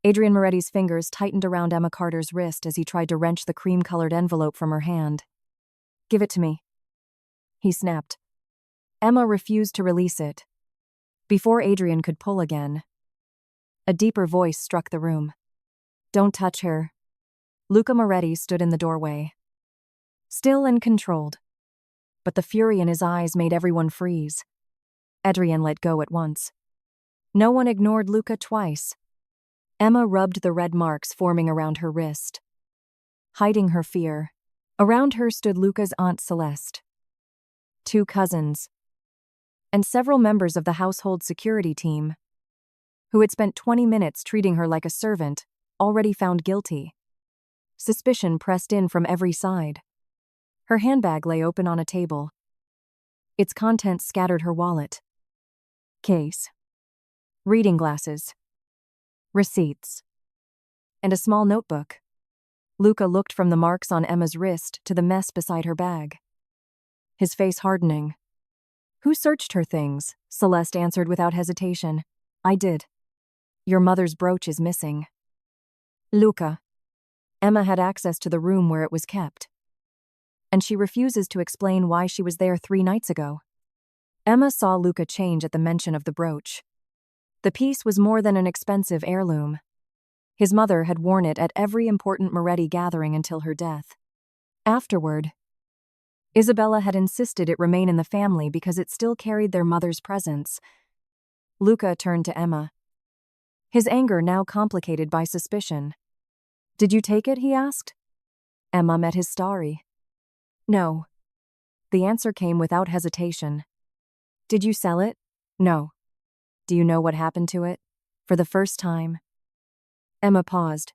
Adrien Moretti's fingers tightened around Emma Carter's wrist as he tried to wrench the cream-colored envelope from her hand. "Give it to me," he snapped. Emma refused to release it. Before Adrien could pull again, a deeper voice struck the room. "Don't touch her." Luca Moretti stood in the doorway, still and controlled, but the fury in his eyes made everyone freeze. Adrien let go at once. No one ignored Luca twice. Emma rubbed the red marks forming around her wrist, hiding her fear. Around her stood Luca's Aunt Celeste, 2 cousins, and several members of the household security team, who had spent 20 minutes treating her like a servant, already found guilty. Suspicion pressed in from every side. Her handbag lay open on a table. Its contents scattered her wallet, case, reading glasses, receipts, and a small notebook. Luca looked from the marks on Emma's wrist to the mess beside her bag, his face hardening. "Who searched her things?" Celeste answered without hesitation. "I did. Your mother's brooch is missing." "Luca." Emma had access to the room where it was kept, and she refuses to explain why she was there 3 nights ago. Emma saw Luca change at the mention of the brooch. The piece was more than an expensive heirloom. His mother had worn it at every important Moretti gathering until her death. Afterward, Isabella had insisted it remain in the family because it still carried their mother's presence. Luca turned to Emma, his anger now complicated by suspicion. "Did you take it?" he asked. Emma met his story. "No." The answer came without hesitation. "Did you sell it?" "No." "Do you know what happened to it?" For the first time. Emma paused.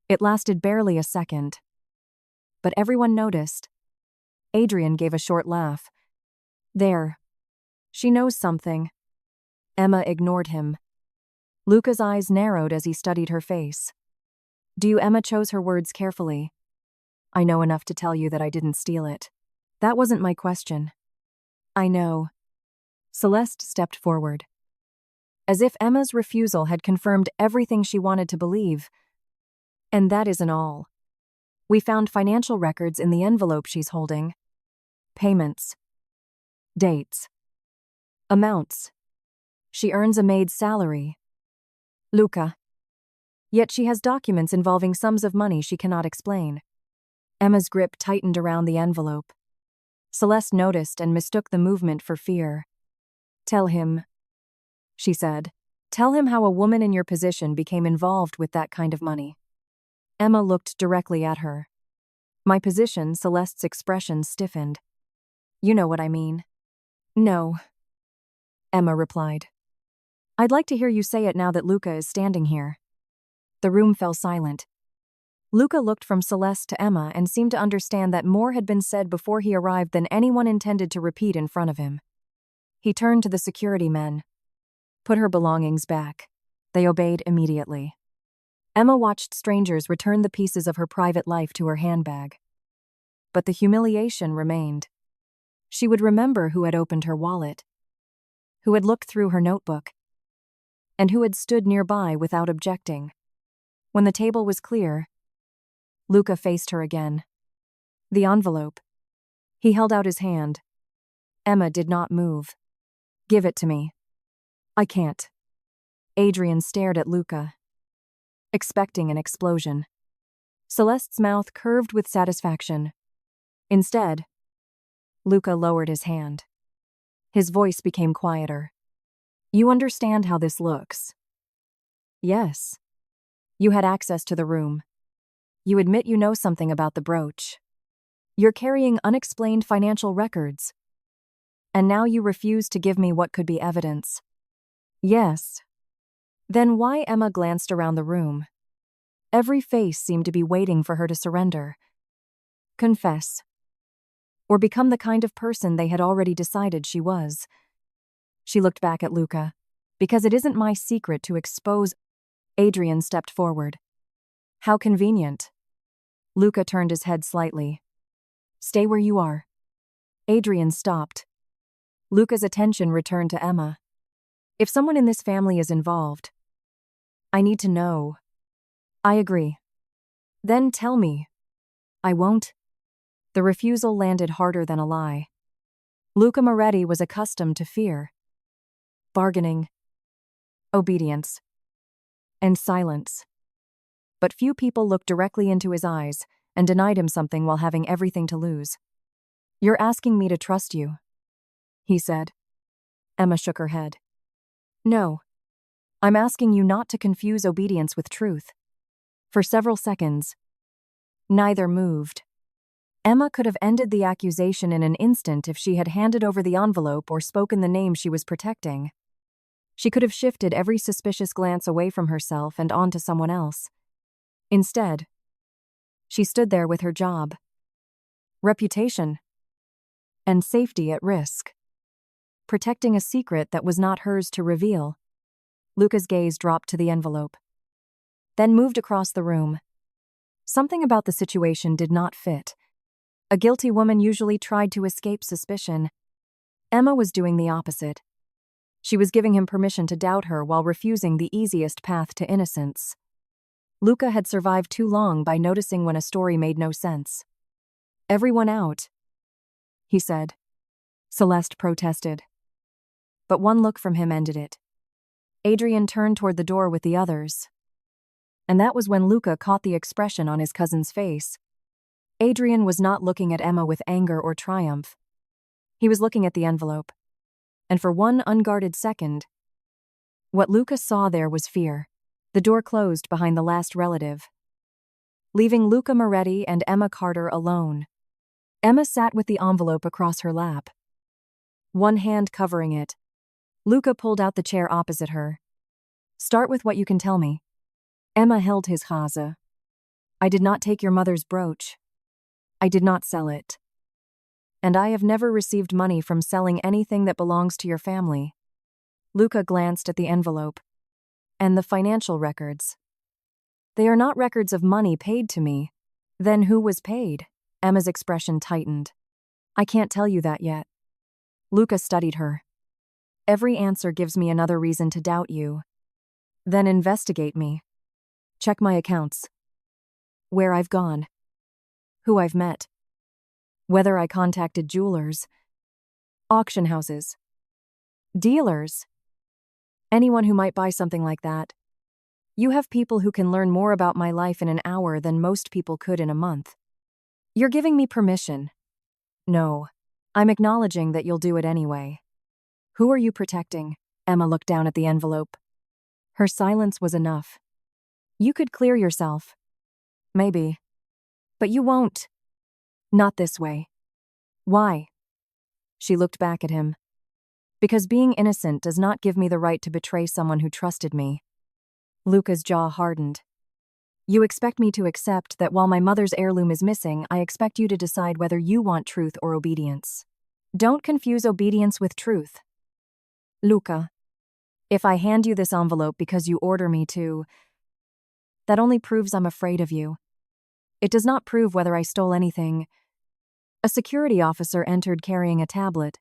It lasted barely a second. But everyone noticed. Adrien gave a short laugh. "There. She knows something." Emma ignored him. Luca's eyes narrowed as he studied her face. "Do you?" Emma chose her words carefully. "I know enough to tell you that I didn't steal it." "That wasn't my question." "I know." Celeste stepped forward, as if Emma's refusal had confirmed everything she wanted to believe. "And that isn't all. We found financial records in the envelope she's holding. Payments. Dates. Amounts. She earns a maid's salary. Luca. Yet she has documents involving sums of money she cannot explain." Emma's grip tightened around the envelope. Celeste noticed and mistook the movement for fear. "Tell him," she said. "Tell him how a woman in your position became involved with that kind of money." Emma looked directly at her. "My position?" Celeste's expression stiffened. "You know what I mean." "No," Emma replied. "I'd like to hear you say it now that Luca is standing here." The room fell silent. Luca looked from Celeste to Emma and seemed to understand that more had been said before he arrived than anyone intended to repeat in front of him. He turned to the security men. "Put her belongings back." They obeyed immediately. Emma watched strangers return the pieces of her private life to her handbag. But the humiliation remained. She would remember who had opened her wallet, who had looked through her notebook, and who had stood nearby without objecting. When the table was clear, Luca faced her again. "The envelope." He held out his hand. Emma did not move. "Give it to me." "I can't." Adrien stared at Luca, expecting an explosion. Celeste's mouth curved with satisfaction. Instead, Luca lowered his hand. His voice became quieter. "You understand how this looks?" "Yes." "You had access to the room. You admit you know something about the brooch. You're carrying unexplained financial records. And now you refuse to give me what could be evidence." "Yes." "Then why?" Emma glanced around the room. Every face seemed to be waiting for her to surrender. Confess. Or become the kind of person they had already decided she was. She looked back at Luca. "Because it isn't my secret to expose." Adrien stepped forward. "How convenient." Luca turned his head slightly. "Stay where you are." Adrien stopped. Luca's attention returned to Emma. "If someone in this family is involved, I need to know." I agree. Then tell me. I won't. The refusal landed harder than a lie. Luca Moretti was accustomed to fear, bargaining, obedience, and silence. But few people looked directly into his eyes and denied him something while having everything to lose. You're asking me to trust you, he said. Emma shook her head. No. I'm asking you not to confuse obedience with truth. For several seconds, neither moved. Emma could have ended the accusation in an instant if she had handed over the envelope or spoken the name she was protecting. She could have shifted every suspicious glance away from herself and onto someone else. Instead, she stood there with her job, reputation, and safety at risk, protecting a secret that was not hers to reveal. Luca's gaze dropped to the envelope, then moved across the room. Something about the situation did not fit. A guilty woman usually tried to escape suspicion. Emma was doing the opposite. She was giving him permission to doubt her while refusing the easiest path to innocence. Luca had survived too long by noticing when a story made no sense. Everyone out, he said. Celeste protested. But one look from him ended it. Adrien turned toward the door with the others. And that was when Luca caught the expression on his cousin's face. Adrien was not looking at Emma with anger or triumph. He was looking at the envelope. And for one unguarded second, what Luca saw there was fear. The door closed behind the last relative, leaving Luca Moretti and Emma Carter alone. Emma sat with the envelope across her lap, one hand covering it. Luca pulled out the chair opposite her. Start with what you can tell me. Emma held his haza. I did not take your mother's brooch. I did not sell it. And I have never received money from selling anything that belongs to your family. Luca glanced at the envelope. And the financial records. They are not records of money paid to me. Then who was paid? Emma's expression tightened. I can't tell you that yet. Luca studied her. Every answer gives me another reason to doubt you. Then investigate me. Check my accounts. Where I've gone. Who I've met. Whether I contacted jewelers, auction houses, dealers, anyone who might buy something like that. You have people who can learn more about my life in an hour than most people could in a month. You're giving me permission. No, I'm acknowledging that you'll do it anyway. Who are you protecting? Emma looked down at the envelope. Her silence was enough. You could clear yourself. Maybe. But you won't. Not this way. Why? She looked back at him. Because being innocent does not give me the right to betray someone who trusted me. Luca's jaw hardened. You expect me to accept that while my mother's heirloom is missing, I expect you to decide whether you want truth or obedience. Don't confuse obedience with truth. Luca, if I hand you this envelope because you order me to, that only proves I'm afraid of you. It does not prove whether I stole anything. A security officer entered carrying a tablet.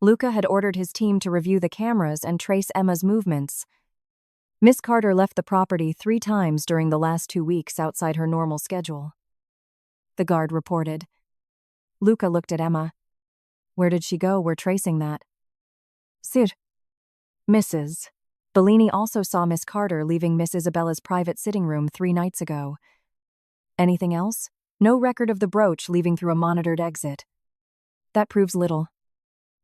Luca had ordered his team to review the cameras and trace Emma's movements. Miss Carter left the property 3 times during the last 2 weeks outside her normal schedule. The guard reported. Luca looked at Emma. Where did she go? We're tracing that. Sir. Mrs. Bellini also saw Miss Carter leaving Miss Isabella's private sitting room 3 nights ago. Anything else? No record of the brooch leaving through a monitored exit. That proves little.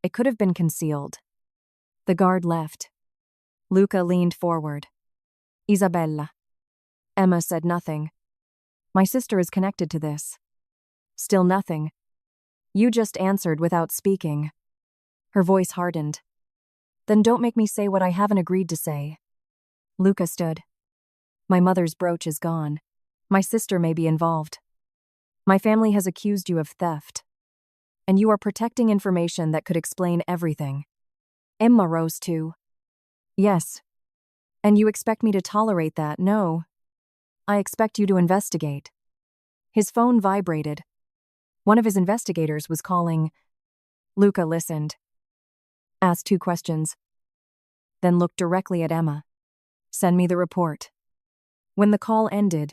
It could have been concealed. The guard left. Luca leaned forward. Isabella. Emma said nothing. My sister is connected to this. Still nothing. You just answered without speaking. Her voice hardened. Then don't make me say what I haven't agreed to say. Luca stood. My mother's brooch is gone. My sister may be involved. My family has accused you of theft. And you are protecting information that could explain everything. Emma rose too. Yes. And you expect me to tolerate that? No. I expect you to investigate. His phone vibrated. One of his investigators was calling. Luca listened. Asked 2 questions. Then looked directly at Emma. Send me the report. When the call ended,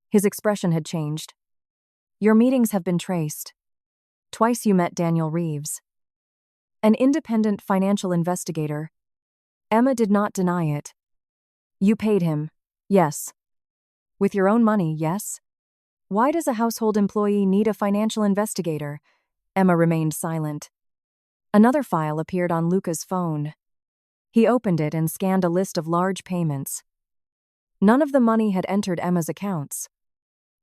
his expression had changed. Your meetings have been traced. Twice you met Daniel Reeves, an independent financial investigator. Emma did not deny it. You paid him, yes. With your own money, yes? Why does a household employee need a financial investigator? Emma remained silent. Another file appeared on Luca's phone. He opened it and scanned a list of large payments. None of the money had entered Emma's accounts.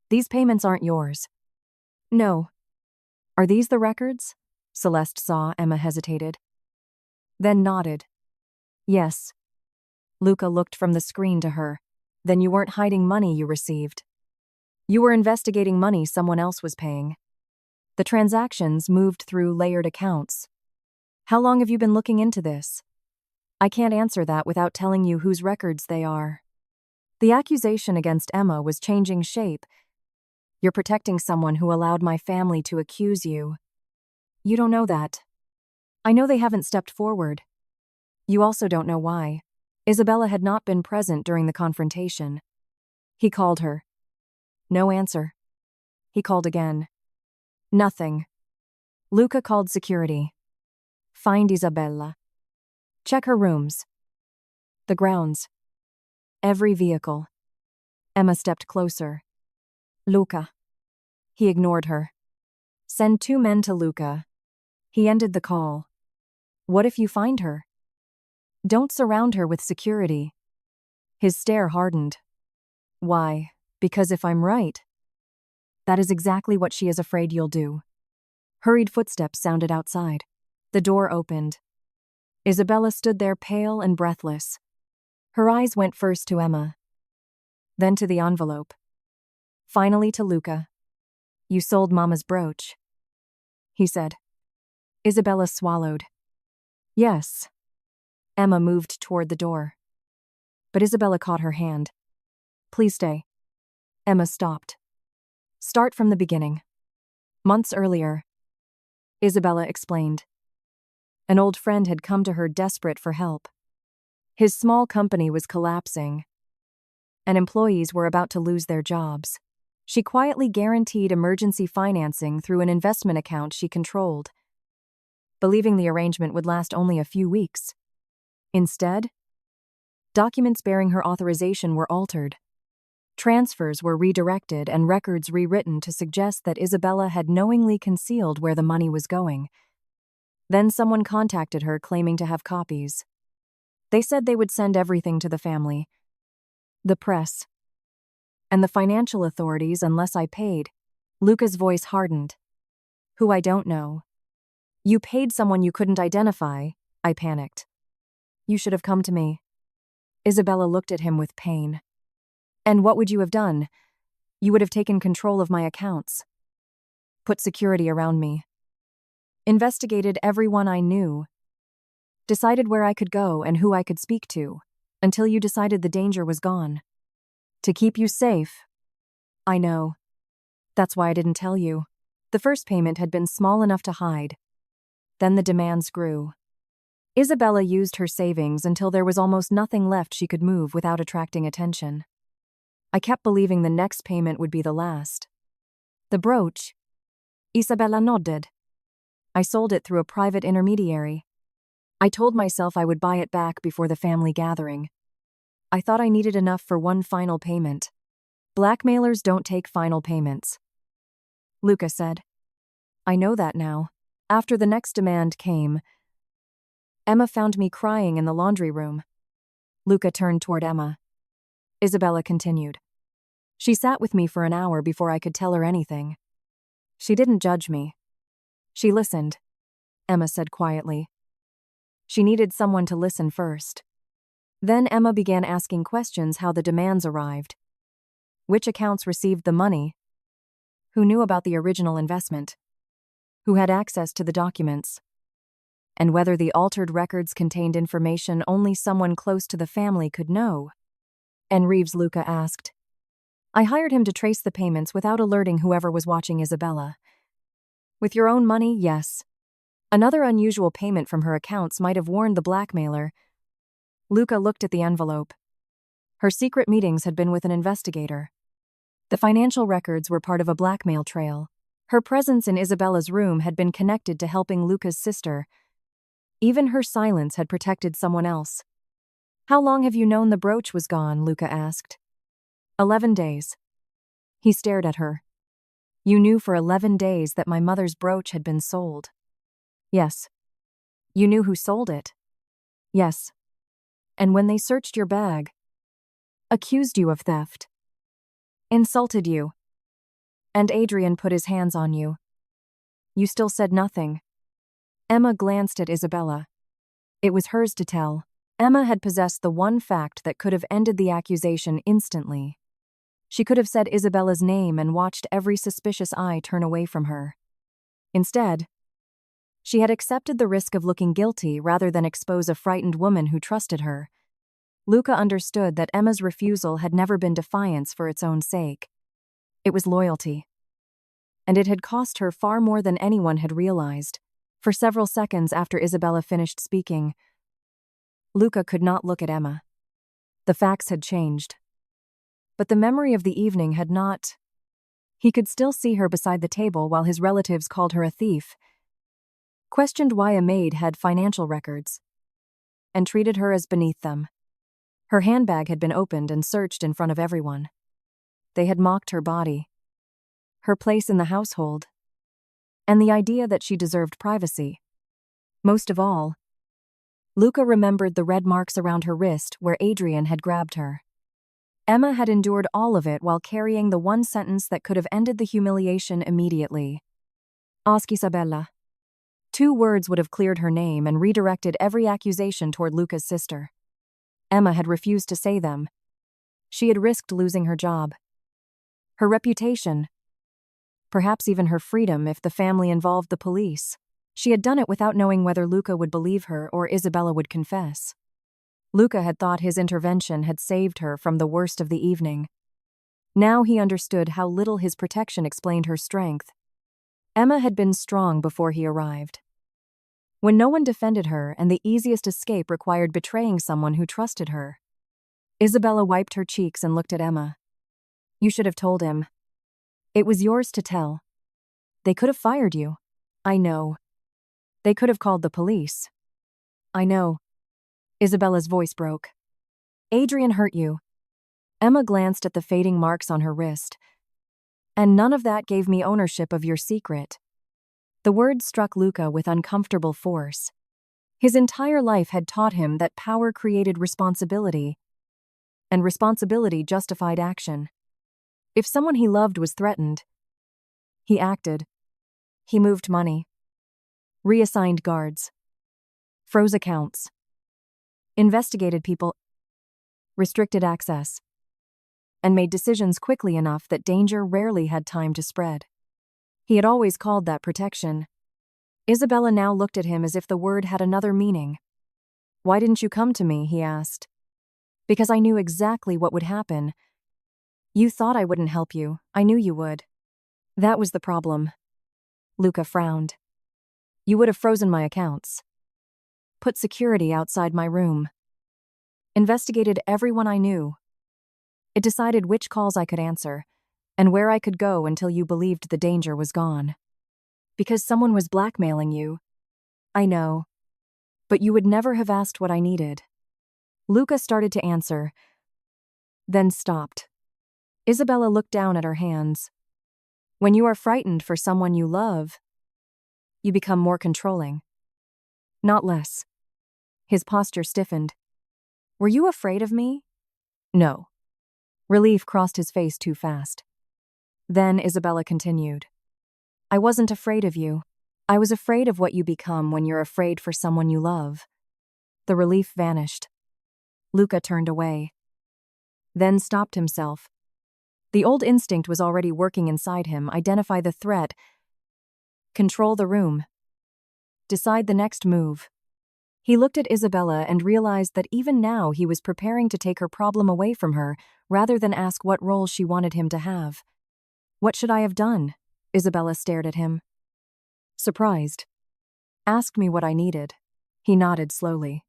These payments aren't yours. No. Are these the records? Celeste saw Emma hesitated. Then nodded. Yes. Luca looked from the screen to her. Then you weren't hiding money you received. You were investigating money someone else was paying. The transactions moved through layered accounts. How long have you been looking into this? I can't answer that without telling you whose records they are. The accusation against Emma was changing shape. You're protecting someone who allowed my family to accuse you. You don't know that. I know they haven't stepped forward. You also don't know why. Isabella had not been present during the confrontation. He called her. No answer. He called again. Nothing. Luca called security. Find Isabella. Check her rooms. The grounds. Every vehicle. Emma stepped closer. Luca. He ignored her. Send 2 men to Luca. He ended the call. What if you find her? Don't surround her with security. His stare hardened. Why? Because if I'm right. That is exactly what she is afraid you'll do. Hurried footsteps sounded outside. The door opened. Isabella stood there pale and breathless. Her eyes went first to Emma, then to the envelope. Finally to Luca. You sold Mama's brooch, he said. Isabella swallowed. Yes. Emma moved toward the door. But Isabella caught her hand. Please stay. Emma stopped. Start from the beginning. Months earlier, Isabella explained. An old friend had come to her desperate for help. His small company was collapsing, and employees were about to lose their jobs. She quietly guaranteed emergency financing through an investment account she controlled, believing the arrangement would last only a few weeks. Instead, documents bearing her authorization were altered. Transfers were redirected and records rewritten to suggest that Isabella had knowingly concealed where the money was going. Then someone contacted her claiming to have copies. They said they would send everything to the family, the press, and the financial authorities unless I paid. Luca's voice hardened. Who I don't know. You paid someone you couldn't identify, I panicked. You should have come to me. Isabella looked at him with pain. And what would you have done? You would have taken control of my accounts. Put security around me. Investigated everyone I knew. Decided where I could go and who I could speak to, until you decided the danger was gone. To keep you safe. I know. That's why I didn't tell you. The first payment had been small enough to hide. Then the demands grew. Isabella used her savings until there was almost nothing left she could move without attracting attention. I kept believing the next payment would be the last. The brooch. Isabella nodded. I sold it through a private intermediary. I told myself I would buy it back before the family gathering. I thought I needed enough for one final payment. Blackmailers don't take final payments. Luca said. I know that now. After the next demand came, Emma found me crying in the laundry room. Luca turned toward Emma. Isabella continued. She sat with me for an hour before I could tell her anything. She didn't judge me. She listened, Emma said quietly. She needed someone to listen first. Then Emma began asking questions how the demands arrived. Which accounts received the money? Who knew about the original investment? Who had access to the documents? And whether the altered records contained information only someone close to the family could know? And Reeves, Luca asked. I hired him to trace the payments without alerting whoever was watching Isabella. With your own money, yes. Another unusual payment from her accounts might have warned the blackmailer. Luca looked at the envelope. Her secret meetings had been with an investigator. The financial records were part of a blackmail trail. Her presence in Isabella's room had been connected to helping Luca's sister. Even her silence had protected someone else. "How long have you known the brooch was gone?" Luca asked. 11 days. He stared at her. "You knew for 11 days that my mother's brooch had been sold?" "Yes." "You knew who sold it?" "Yes." "And when they searched your bag, accused you of theft, insulted you, and Adrien put his hands on you, you still said nothing?" Emma glanced at Isabella. It was hers to tell. Emma had possessed the one fact that could have ended the accusation instantly. She could have said Isabella's name and watched every suspicious eye turn away from her. Instead, she had accepted the risk of looking guilty rather than expose a frightened woman who trusted her. Luca understood that Emma's refusal had never been defiance for its own sake. It was loyalty. And it had cost her far more than anyone had realized. For several seconds after Isabella finished speaking, Luca could not look at Emma. The facts had changed. But the memory of the evening had not. He could still see her beside the table while his relatives called her a thief, questioned why a maid had financial records, and treated her as beneath them. Her handbag had been opened and searched in front of everyone. They had mocked her body, her place in the household, and the idea that she deserved privacy. Most of all, Luca remembered the red marks around her wrist where Adrien had grabbed her. Emma had endured all of it while carrying the one sentence that could have ended the humiliation immediately. "Ask Isabella." 2 words would have cleared her name and redirected every accusation toward Luca's sister. Emma had refused to say them. She had risked losing her job, her reputation, perhaps even her freedom if the family involved the police. She had done it without knowing whether Luca would believe her or Isabella would confess. Luca had thought his intervention had saved her from the worst of the evening. Now he understood how little his protection explained her strength. Emma had been strong before he arrived. When no one defended her and the easiest escape required betraying someone who trusted her. Isabella wiped her cheeks and looked at Emma. "You should have told him. It was yours to tell. They could have fired you." "I know." "They could have called the police." "I know." Isabella's voice broke. "Adrien hurt you." Emma glanced at the fading marks on her wrist. "And none of that gave me ownership of your secret." The words struck Luca with uncomfortable force. His entire life had taught him that power created responsibility, and responsibility justified action. If someone he loved was threatened, he acted. He moved money, reassigned guards, froze accounts, investigated people, restricted access, and made decisions quickly enough that danger rarely had time to spread. He had always called that protection. Isabella now looked at him as if the word had another meaning. "Why didn't you come to me?" he asked. "Because I knew exactly what would happen. You thought I wouldn't help you. I knew you would." "That was the problem." Luca frowned. "You would have frozen my accounts, put security outside my room, investigated everyone I knew. It decided which calls I could answer, and where I could go until you believed the danger was gone. Because someone was blackmailing you." "I know. But you would never have asked what I needed." Luca started to answer, then stopped. Isabella looked down at her hands. "When you are frightened for someone you love, you become more controlling, not less." His posture stiffened. "Were you afraid of me?" "No." Relief crossed his face too fast. Then Isabella continued. "I wasn't afraid of you. I was afraid of what you become when you're afraid for someone you love." The relief vanished. Luca turned away, then stopped himself. The old instinct was already working inside him. Identify the threat, control the room, decide the next move. He looked at Isabella and realized that even now he was preparing to take her problem away from her rather than ask what role she wanted him to have. "What should I have done?" Isabella stared at him, surprised. "Asked me what I needed." He nodded slowly.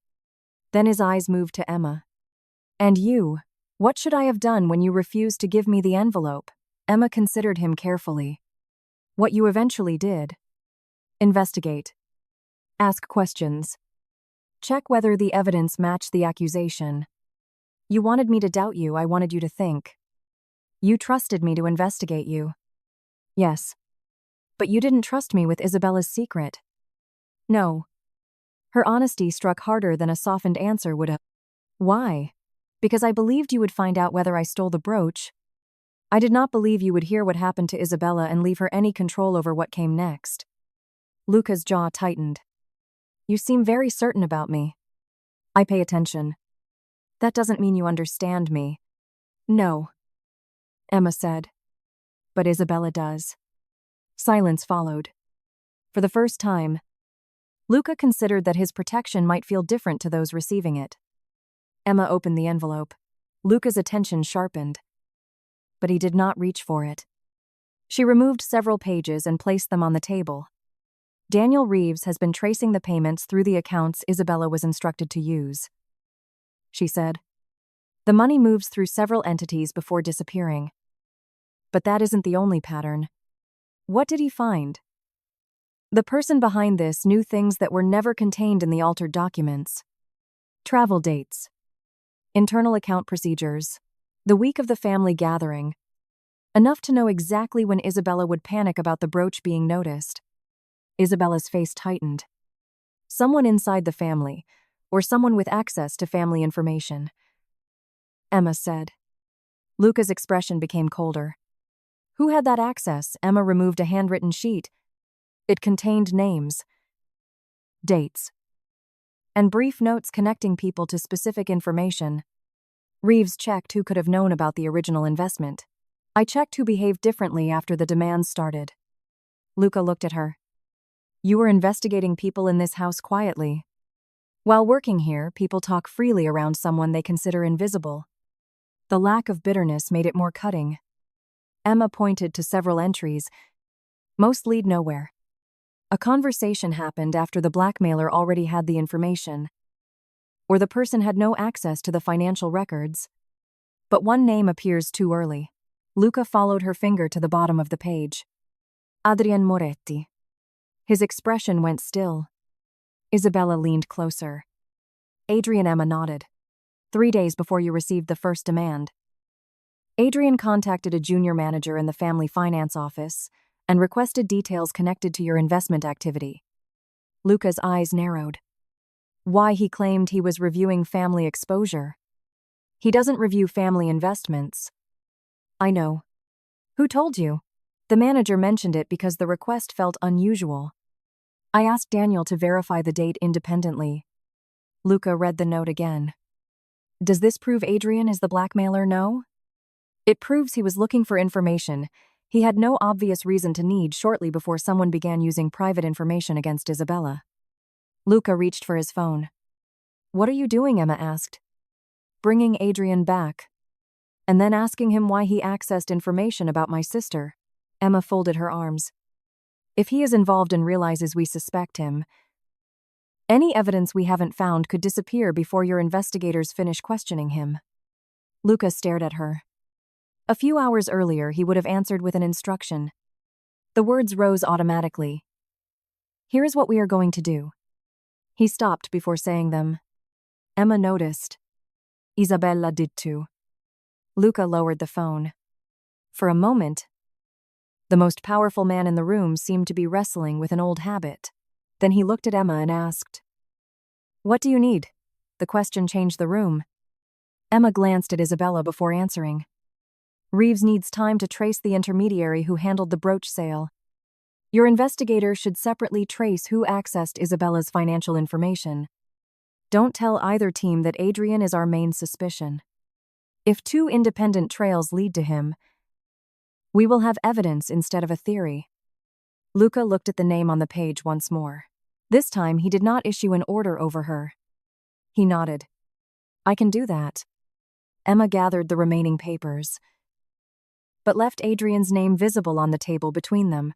Then his eyes moved to Emma. "And you, What should I have done when you refused to give me the envelope? Emma considered him carefully. What you eventually did. Investigate. Ask questions. Check whether the evidence matched the accusation. You wanted me to doubt you, I wanted you to think. You trusted me to investigate you. Yes. But you didn't trust me with Isabella's secret. No. Her honesty struck harder than a softened answer would have. Why? Because I believed you would find out whether I stole the brooch. I did not believe you would hear what happened to Isabella and leave her any control over what came next. Luca's jaw tightened. You seem very certain about me. I pay attention. That doesn't mean you understand me. No. Emma said. But Isabella does. Silence followed. For the first time, Luca considered that his protection might feel different to those receiving it. Emma opened the envelope. Luca's attention sharpened. But he did not reach for it. She removed several pages and placed them on the table. Daniel Reeves has been tracing the payments through the accounts Isabella was instructed to use, she said. The money moves through several entities before disappearing. But that isn't the only pattern. What did he find? The person behind this knew things that were never contained in the altered documents. Travel dates. Internal account procedures. The week of the family gathering. Enough to know exactly when Isabella would panic about the brooch being noticed. Isabella's face tightened. Someone inside the family, or someone with access to family information. Emma said. Luca's expression became colder. Who had that access? Emma removed a handwritten sheet. It contained names, dates, and brief notes connecting people to specific information. Reeves checked who could have known about the original investment. I checked who behaved differently after the demands started. Luca looked at her. You were investigating people in this house quietly. While working here, people talk freely around someone they consider invisible. The lack of bitterness made it more cutting. Emma pointed to several entries. Most lead nowhere. A conversation happened after the blackmailer already had the information. Or the person had no access to the financial records. But one name appears too early. Luca followed her finger to the bottom of the page. Adrien Moretti. His expression went still. Isabella leaned closer. Adrien. Emma nodded. 3 days before you received the first demand. Adrien contacted a junior manager in the family finance office and requested details connected to your investment activity. Luca's eyes narrowed. Why? He claimed he was reviewing family exposure. He doesn't review family investments. I know. Who told you? The manager mentioned it because the request felt unusual. I asked Daniel to verify the date independently. Luca read the note again. Does this prove Adrien is the blackmailer? No. It proves he was looking for information he had no obvious reason to need shortly before someone began using private information against Isabella. Luca reached for his phone. What are you doing? Emma asked. Bringing Adrien back. And then asking him why he accessed information about my sister. Emma folded her arms. If he is involved and realizes we suspect him, any evidence we haven't found could disappear before your investigators finish questioning him. Luca stared at her. A few hours earlier, he would have answered with an instruction. The words rose automatically. Here's what we are going to do. He stopped before saying them. Emma noticed. Isabella did too. Luca lowered the phone. For a moment, the most powerful man in the room seemed to be wrestling with an old habit. Then he looked at Emma and asked, What do you need? The question changed the room. Emma glanced at Isabella before answering. Reeves needs time to trace the intermediary who handled the brooch sale. Your investigator should separately trace who accessed Isabella's financial information. Don't tell either team that Adrien is our main suspicion. If 2 independent trails lead to him, we will have evidence instead of a theory. Luca looked at the name on the page once more. This time, he did not issue an order over her. He nodded. I can do that. Emma gathered the remaining papers, but left Adrien's name visible on the table between them.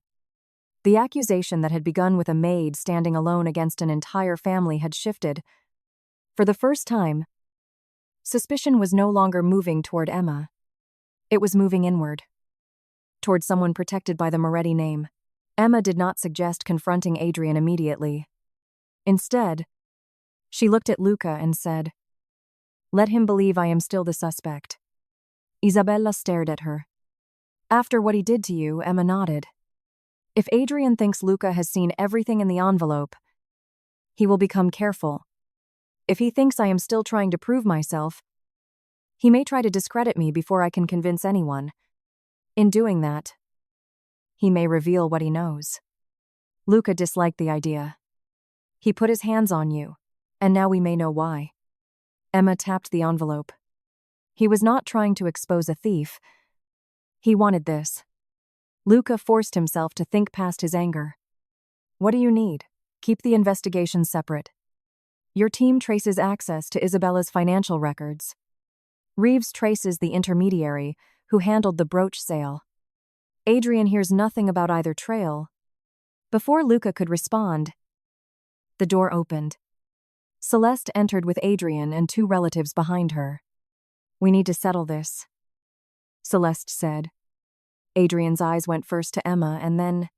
The accusation that had begun with a maid standing alone against an entire family had shifted. For the first time, Suspicion was no longer moving toward Emma. It was moving inward, toward someone protected by the Moretti name. Emma did not suggest confronting Adrien immediately. Instead, she looked at Luca and said, "Let him believe I am still the suspect." Isabella stared at her. "After what he did to you," Emma nodded. "If Adrien thinks Luca has seen everything in the envelope, he will become careful. If he thinks I am still trying to prove myself, he may try to discredit me before I can convince anyone. In doing that, he may reveal what he knows." Luca disliked the idea. "He put his hands on you, and now we may know why." Emma tapped the envelope. "He was not trying to expose a thief. He wanted this." Luca forced himself to think past his anger. "What do you need? Keep the investigation separate. Your team traces access to Isabella's financial records. Reeves traces the intermediary who handled the brooch sale. Adrien hears nothing about either trail." Before Luca could respond, the door opened. Celeste entered with Adrien and 2 relatives behind her. "We need to settle this," Celeste said. Adrien's eyes went first to Emma and then,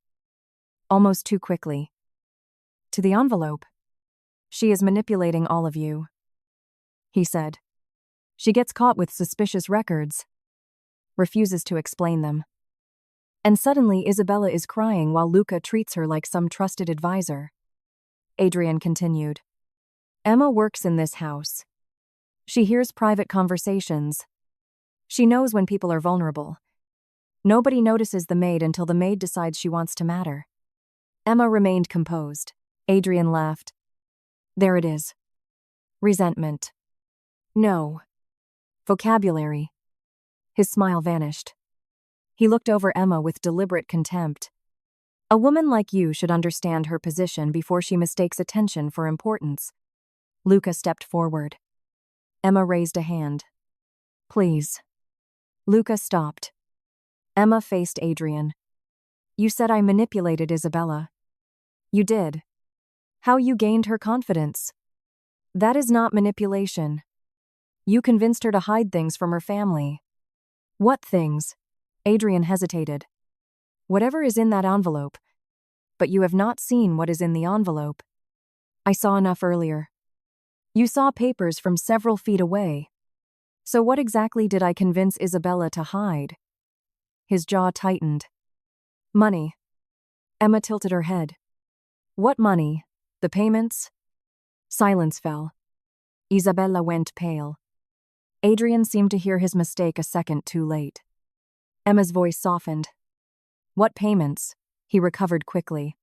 almost too quickly, to the envelope. "She is manipulating all of you," he said. "She gets caught with suspicious records, refuses to explain them. And suddenly Isabella is crying while Luca treats her like some trusted advisor." Adrien continued. "Emma works in this house. She hears private conversations. She knows when people are vulnerable. Nobody notices the maid until the maid decides she wants to matter." Emma remained composed. Adrien laughed. "There it is. Resentment. No. Vocabulary." His smile vanished. He looked over Emma with deliberate contempt. "A woman like you should understand her position before she mistakes attention for importance." Luca stepped forward. Emma raised a hand. "Please." Luca stopped. Emma faced Adrien. "You said I manipulated Isabella." "You did. How you gained her confidence?" "That is not manipulation. You convinced her to hide things from her family." "What things?" Adrien hesitated. "Whatever is in that envelope. But you have not seen what is in the envelope." "I saw enough earlier." "You saw papers from several feet away. So what exactly did I convince Isabella to hide?" His jaw tightened. "Money." Emma tilted her head. "What money? The payments?" Silence fell. Isabella went pale. Adrien seemed to hear his mistake a second too late. Emma's voice softened. "What payments?" He recovered quickly.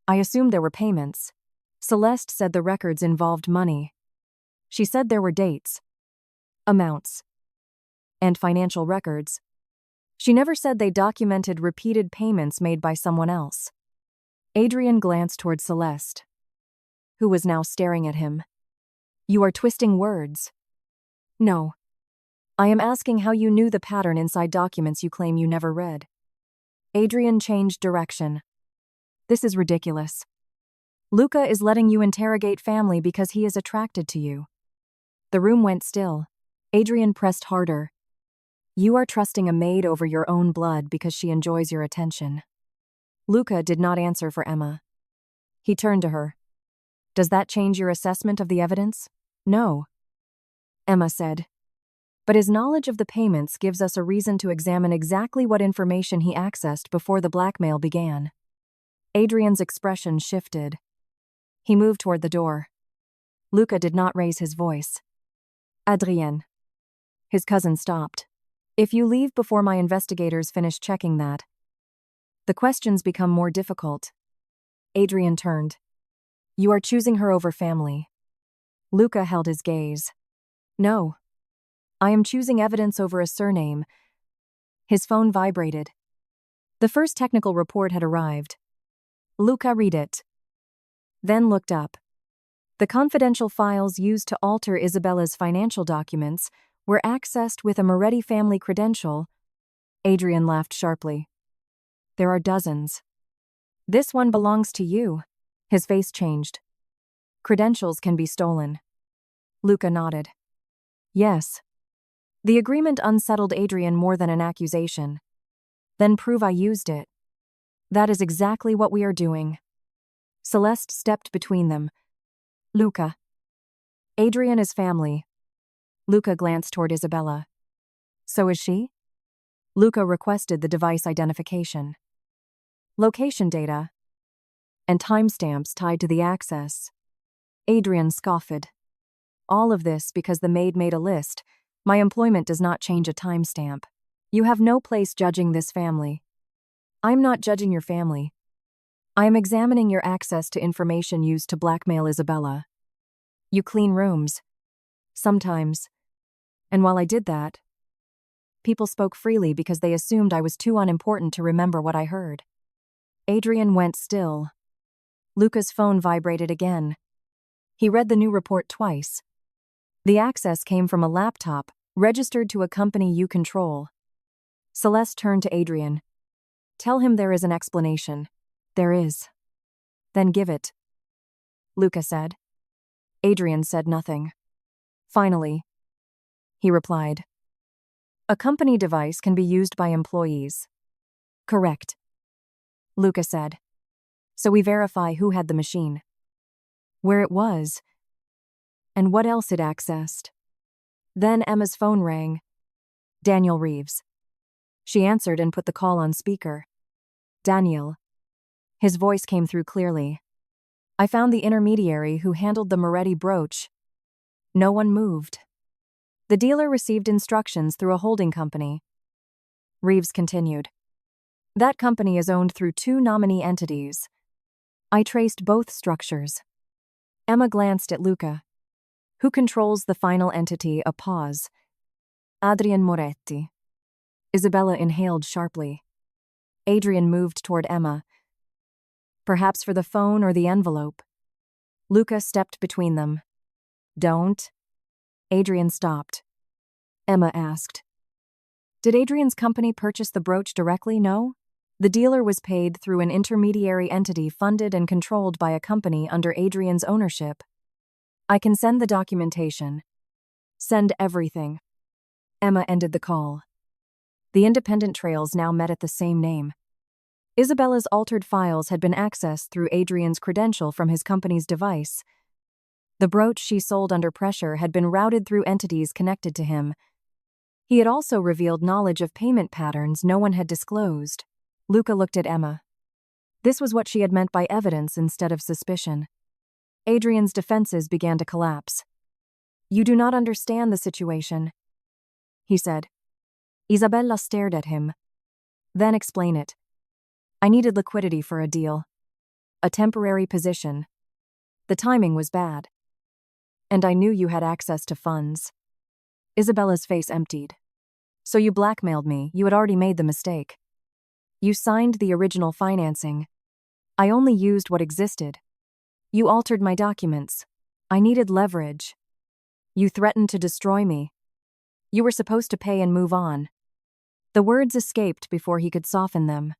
"I assumed there were payments. Celeste said the records involved money. She said there were dates, amounts, and financial records. She never said they documented repeated payments made by someone else." Adrien glanced toward Celeste, who was now staring at him. "You are twisting words." "No. I am asking how you knew the pattern inside documents you claim you never read." Adrien changed direction. "This is ridiculous. Luca is letting you interrogate family because he is attracted to you." The room went still. Adrien pressed harder. "You are trusting a maid over your own blood because she enjoys your attention." Luca did not answer for Emma. He turned to her. "Does that change your assessment of the evidence?" "No," Emma said. "But his knowledge of the payments gives us a reason to examine exactly what information he accessed before the blackmail began." Adrien's expression shifted. He moved toward the door. Luca did not raise his voice. "Adrien." His cousin stopped. "If you leave before my investigators finish checking that, the questions become more difficult." Adrien turned. "You are choosing her over family." Luca held his gaze. "No. I am choosing evidence over a surname." His phone vibrated. The first technical report had arrived. Luca read it, then looked up. The confidential files used to alter Isabella's financial documents were accessed with a Moretti family credential. Adrien laughed sharply. "There are dozens. This one belongs to you." His face changed. "Credentials can be stolen." Luca nodded. Yes. The agreement unsettled Adrien more than an accusation. Then prove I used it. That is exactly what we are doing. Celeste stepped between them. Luca. Adrien is family. Luca glanced toward Isabella. So is she? Luca requested the device identification, location data, and timestamps tied to the access. Adrien scoffed. All of this because the maid made a list. My employment does not change a timestamp. You have no place judging this family. I'm not judging your family. I am examining your access to information used to blackmail Isabella. You clean rooms. Sometimes. And while I did that, people spoke freely because they assumed I was too unimportant to remember what I heard. Adrien went still. Luca's phone vibrated again. He read the new report twice. The access came from a laptop, registered to a company you control. Celeste turned to Adrien. Tell him there is an explanation. There is. Then give it. Luca said. Adrien said nothing. Finally, he replied. A company device can be used by employees. Correct. Luca said. So we verify who had the machine, where it was, and what else it accessed. Then Emma's phone rang. Daniel Reeves. She answered and put the call on speaker. Daniel. His voice came through clearly. I found the intermediary who handled the Moretti brooch. No one moved. The dealer received instructions through a holding company. Reeves continued. That company is owned through 2 nominee entities. I traced both structures. Emma glanced at Luca. Who controls the final entity? A pause. Adrien Moretti. Isabella inhaled sharply. Adrien moved toward Emma. Perhaps for the phone or the envelope. Luca stepped between them. Don't. Adrien stopped. Emma asked. Did Adrien's company purchase the brooch directly? No. The dealer was paid through an intermediary entity funded and controlled by a company under Adrien's ownership. I can send the documentation. Send everything. Emma ended the call. The independent trails now met at the same name. Isabella's altered files had been accessed through Adrien's credential from his company's device. The brooch she sold under pressure had been routed through entities connected to him. He had also revealed knowledge of payment patterns no one had disclosed. Luca looked at Emma. This was what she had meant by evidence instead of suspicion. Adrien's defenses began to collapse. You do not understand the situation, he said. Isabella stared at him. Then explain it. I needed liquidity for a deal. A temporary position. The timing was bad. And I knew you had access to funds. Isabella's face emptied. So you blackmailed me. You had already made the mistake. You signed the original financing. I only used what existed. You altered my documents. I needed leverage. You threatened to destroy me. You were supposed to pay and move on. The words escaped before he could soften them.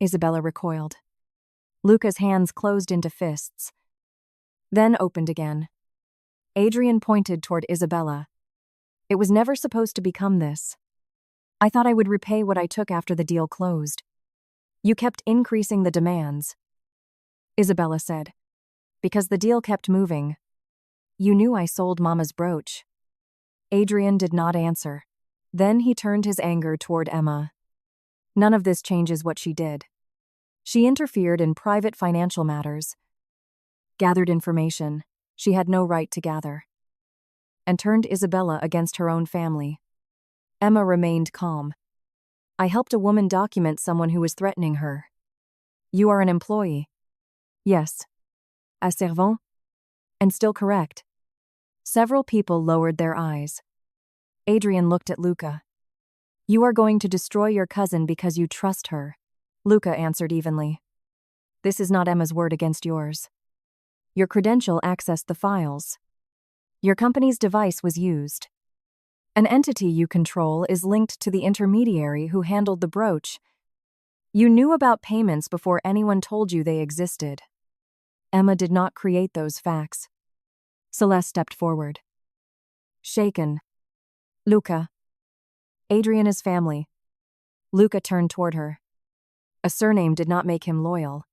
Isabella recoiled. Luca's hands closed into fists, then opened again. Adrien pointed toward Isabella. It was never supposed to become this. I thought I would repay what I took after the deal closed. You kept increasing the demands, Isabella said, because the deal kept moving. You knew I sold Mama's brooch. Adrien did not answer. Then he turned his anger toward Emma. None of this changes what she did. She interfered in private financial matters, gathered information she had no right to gather, and turned Isabella against her own family. Emma remained calm. I helped a woman document someone who was threatening her. You are an employee. Yes. A servant? And still correct. Several people lowered their eyes. Adrien looked at Luca. You are going to destroy your cousin because you trust her. Luca answered evenly. This is not Emma's word against yours. Your credential accessed the files. Your company's device was used. An entity you control is linked to the intermediary who handled the brooch. You knew about payments before anyone told you they existed. Emma did not create those facts. Celeste stepped forward. Shaken. Luca. Adrien is family. Luca turned toward her. A surname did not make him loyal.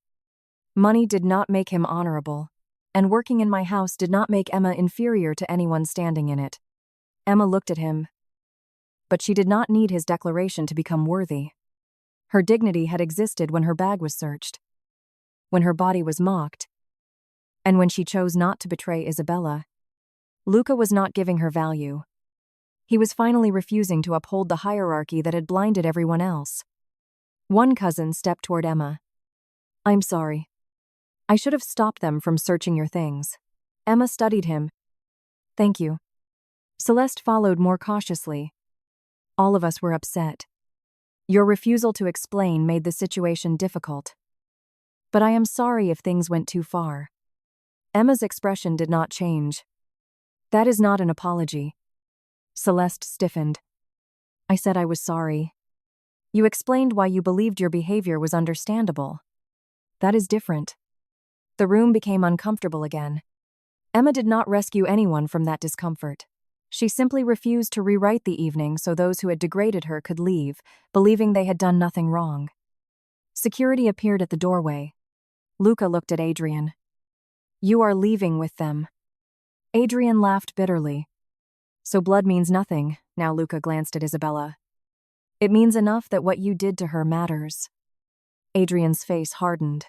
Money did not make him honorable. And working in my house did not make Emma inferior to anyone standing in it. Emma looked at him. But she did not need his declaration to become worthy. Her dignity had existed when her bag was searched, when her body was mocked, and when she chose not to betray Isabella. Luca was not giving her value. He was finally refusing to uphold the hierarchy that had blinded everyone else. One cousin stepped toward Emma. "I'm sorry. I should have stopped them from searching your things." Emma studied him. "Thank you." Celeste followed more cautiously. "All of us were upset. Your refusal to explain made the situation difficult. But I am sorry if things went too far." Emma's expression did not change. "That is not an apology." Celeste stiffened. "I said I was sorry. You explained why you believed your behavior was understandable. That is different." The room became uncomfortable again. Emma did not rescue anyone from that discomfort. She simply refused to rewrite the evening so those who had degraded her could leave, believing they had done nothing wrong. Security appeared at the doorway. Luca looked at Adrien. "You are leaving with them." Adrien laughed bitterly. "So blood means nothing," now Luca glanced at Isabella. "It means enough that what you did to her matters." Adrien's face hardened.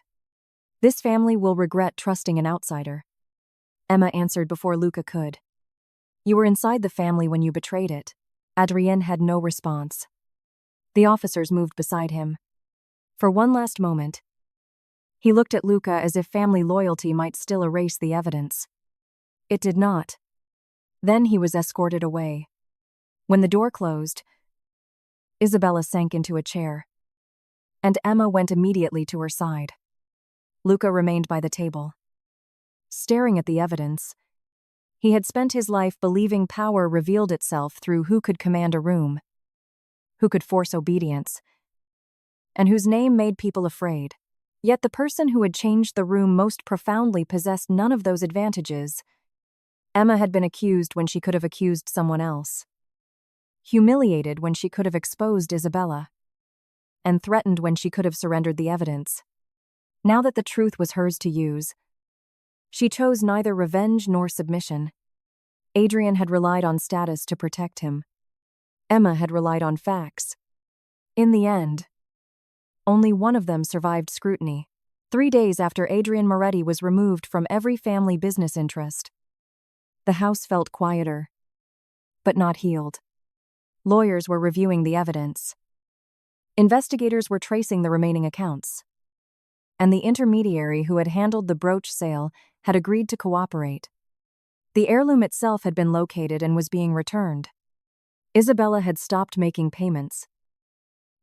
"This family will regret trusting an outsider." Emma answered before Luca could. "You were inside the family when you betrayed it." Adrien had no response. The officers moved beside him. For one last moment, he looked at Luca as if family loyalty might still erase the evidence. It did not. Then he was escorted away. When the door closed, Isabella sank into a chair, and Emma went immediately to her side. Luca remained by the table, staring at the evidence. He had spent his life believing power revealed itself through who could command a room, who could force obedience, and whose name made people afraid. Yet the person who had changed the room most profoundly possessed none of those advantages. Emma had been accused when she could have accused someone else, humiliated when she could have exposed Isabella, and threatened when she could have surrendered the evidence. Now that the truth was hers to use, she chose neither revenge nor submission. Adrien had relied on status to protect him. Emma had relied on facts. In the end, only one of them survived scrutiny. 3 days after Adrien Moretti was removed from every family business interest, the house felt quieter, but not healed. Lawyers were reviewing the evidence. Investigators were tracing the remaining accounts. And the intermediary who had handled the brooch sale had agreed to cooperate. The heirloom itself had been located and was being returned. Isabella had stopped making payments,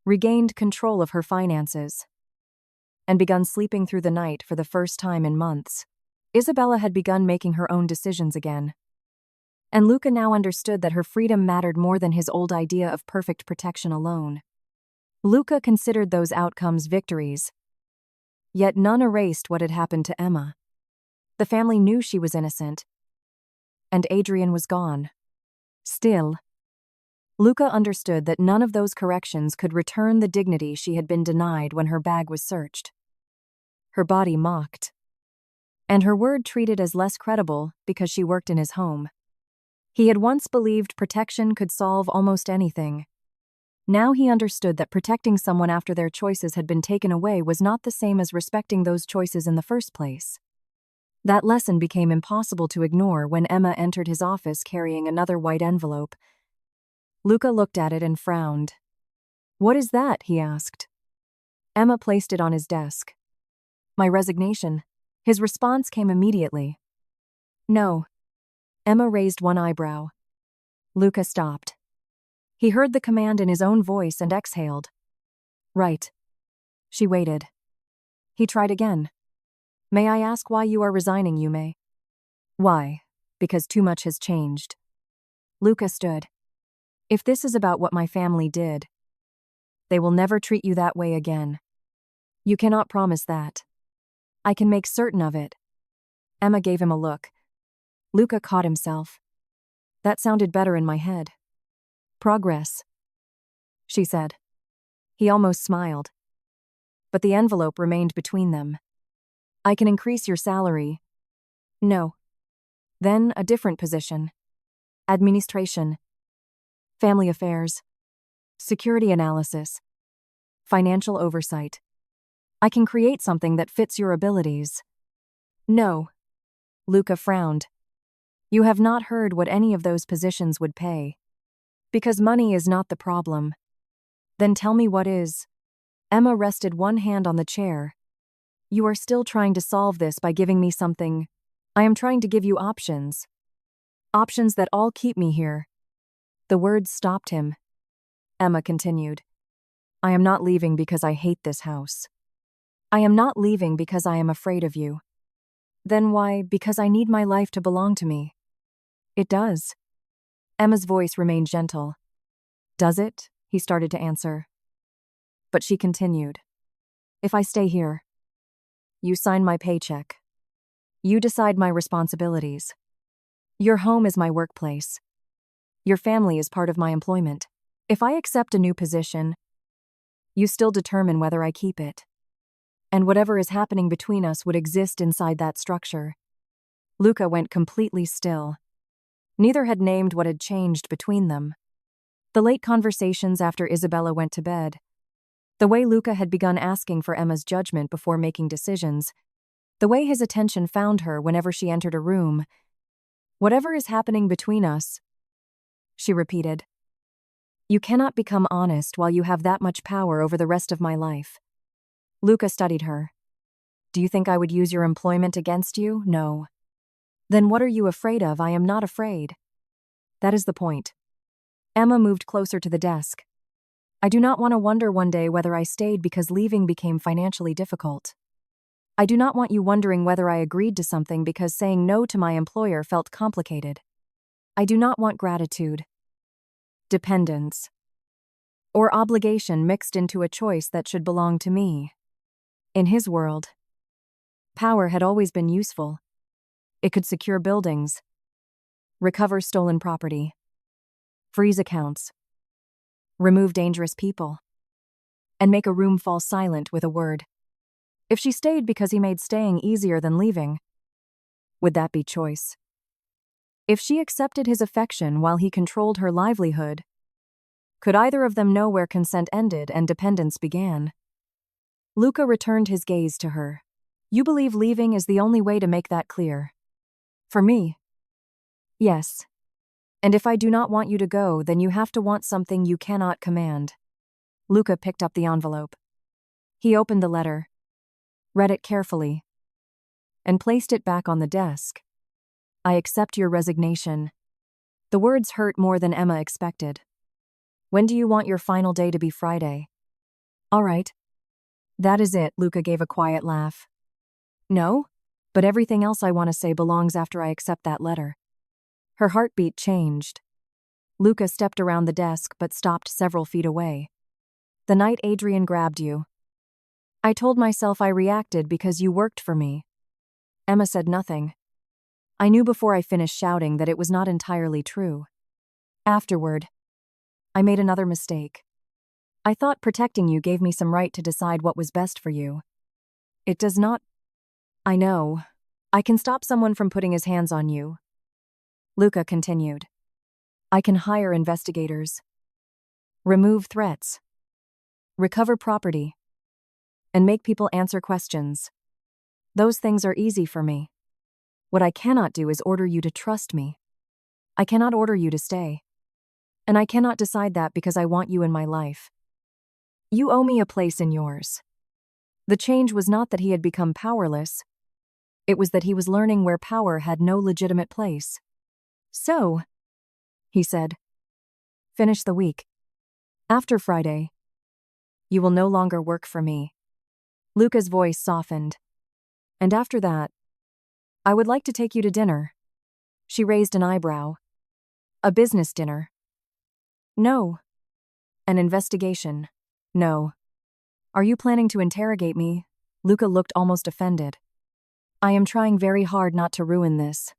regained control of her finances, and begun sleeping through the night for the first time in months. Isabella had begun making her own decisions again. And Luca now understood that her freedom mattered more than his old idea of perfect protection alone. Luca considered those outcomes victories, yet none erased what had happened to Emma. The family knew she was innocent, and Adrien was gone. Still, Luca understood that none of those corrections could return the dignity she had been denied when her bag was searched. Her body mocked, and her word treated as less credible because she worked in his home. He had once believed protection could solve almost anything. Now he understood that protecting someone after their choices had been taken away was not the same as respecting those choices in the first place. That lesson became impossible to ignore when Emma entered his office carrying another white envelope. Luca looked at it and frowned. "What is that?" he asked. Emma placed it on his desk. "My resignation." His response came immediately. "No." Emma raised one eyebrow. Luca stopped. He heard the command in his own voice and exhaled. "Right." She waited. He tried again. "May I ask why you are resigning, Yume?" "Why? Because too much has changed." Luca stood. "If this is about what my family did, they will never treat you that way again." "You cannot promise that." "I can make certain of it." Emma gave him a look. Luca caught himself. That sounded better in my head. Progress, she said. He almost smiled. But the envelope remained between them. I can increase your salary. No. Then a different position. Administration. Family affairs. Security analysis. Financial oversight. I can create something that fits your abilities. No. Luca frowned. You have not heard what any of those positions would pay. Because money is not the problem. Then tell me what is. Emma rested one hand on the chair. You are still trying to solve this by giving me something. I am trying to give you options. Options that all keep me here. The words stopped him. Emma continued. I am not leaving because I hate this house. I am not leaving because I am afraid of you. Then why? Because I need my life to belong to me. It does. Emma's voice remained gentle. Does it? He started to answer. But she continued. If I stay here, you sign my paycheck. You decide my responsibilities. Your home is my workplace. Your family is part of my employment. If I accept a new position, you still determine whether I keep it. And whatever is happening between us would exist inside that structure. Luca went completely still. Neither had named what had changed between them. The late conversations after Isabella went to bed. The way Luca had begun asking for Emma's judgment before making decisions. The way his attention found her whenever she entered a room. Whatever is happening between us, she repeated. You cannot become honest while you have that much power over the rest of my life. Luca studied her. Do you think I would use your employment against you? No. Then what are you afraid of? I am not afraid. That is the point. Emma moved closer to the desk. I do not want to wonder one day whether I stayed because leaving became financially difficult. I do not want you wondering whether I agreed to something because saying no to my employer felt complicated. I do not want gratitude, dependence, or obligation mixed into a choice that should belong to me. In his world, power had always been useful. It could secure buildings, recover stolen property, freeze accounts, remove dangerous people, and make a room fall silent with a word. If she stayed because he made staying easier than leaving, would that be choice? If she accepted his affection while he controlled her livelihood, could either of them know where consent ended and dependence began? Luca returned his gaze to her. You believe leaving is the only way to make that clear? For me? Yes. And if I do not want you to go, then you have to want something you cannot command. Luca picked up the envelope. He opened the letter, read it carefully, and placed it back on the desk. I accept your resignation. The words hurt more than Emma expected. When do you want your final day to be? Friday. All right. That is it, Luca gave a quiet laugh. No? But everything else I want to say belongs after I accept that letter. Her heartbeat changed. Luca stepped around the desk but stopped several feet away. The night Adrien grabbed you. I told myself I reacted because you worked for me. Emma said nothing. I knew before I finished shouting that it was not entirely true. Afterward, I made another mistake. I thought protecting you gave me some right to decide what was best for you. It does not. I know. I can stop someone from putting his hands on you. Luca continued. I can hire investigators, remove threats, recover property, and make people answer questions. Those things are easy for me. What I cannot do is order you to trust me. I cannot order you to stay. And I cannot decide that because I want you in my life. You owe me a place in yours. The change was not that he had become powerless. It was that he was learning where power had no legitimate place. So, he said, finish the week. After Friday, you will no longer work for me. Luca's voice softened. And after that, I would like to take you to dinner. She raised an eyebrow. A business dinner. No. An investigation. No. Are you planning to interrogate me? Luca looked almost offended. I am trying very hard not to ruin this.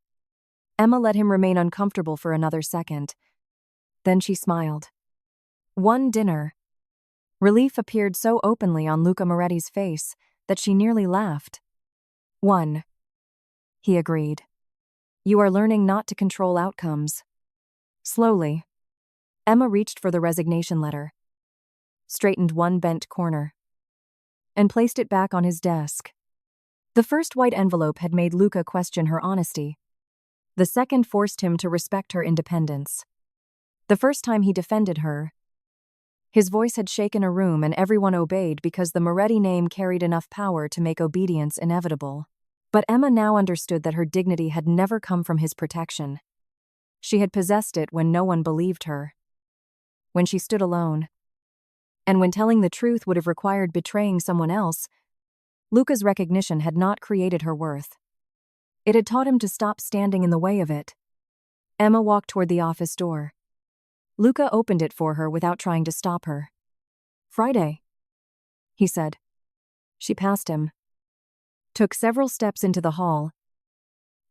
Emma let him remain uncomfortable for another second. Then she smiled. One dinner. Relief appeared so openly on Luca Moretti's face that she nearly laughed. One. He agreed. You are learning not to control outcomes. Slowly, Emma reached for the resignation letter, straightened one bent corner, and placed it back on his desk. The first white envelope had made Luca question her honesty. The second forced him to respect her independence. The first time he defended her, his voice had shaken a room and everyone obeyed because the Moretti name carried enough power to make obedience inevitable. But Emma now understood that her dignity had never come from his protection. She had possessed it when no one believed her, when she stood alone, and when telling the truth would have required betraying someone else. Luca's recognition had not created her worth. It had taught him to stop standing in the way of it. Emma walked toward the office door. Luca opened it for her without trying to stop her. Friday, he said. She passed him, took several steps into the hall,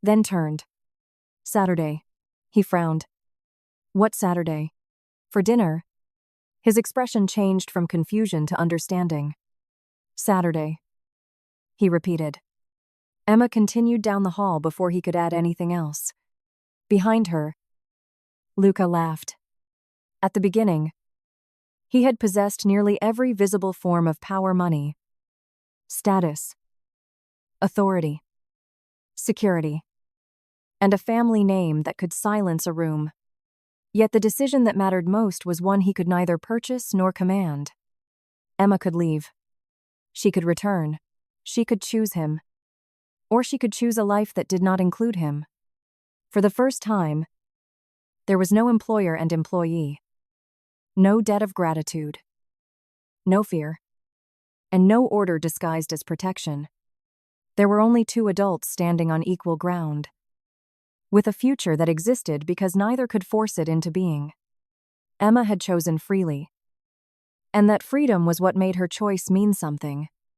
then turned. Saturday. He frowned. What Saturday? For dinner? His expression changed from confusion to understanding. Saturday, he repeated. Emma continued down the hall before he could add anything else. Behind her, Luca laughed. At the beginning, he had possessed nearly every visible form of power, money, status, authority, security, and a family name that could silence a room. Yet the decision that mattered most was one he could neither purchase nor command. Emma could leave. She could return. She could choose him. Or she could choose a life that did not include him. For the first time, there was no employer and employee. No debt of gratitude. No fear. And no order disguised as protection. There were only two adults standing on equal ground, with a future that existed because neither could force it into being. Emma had chosen freely. And that freedom was what made her choice mean something.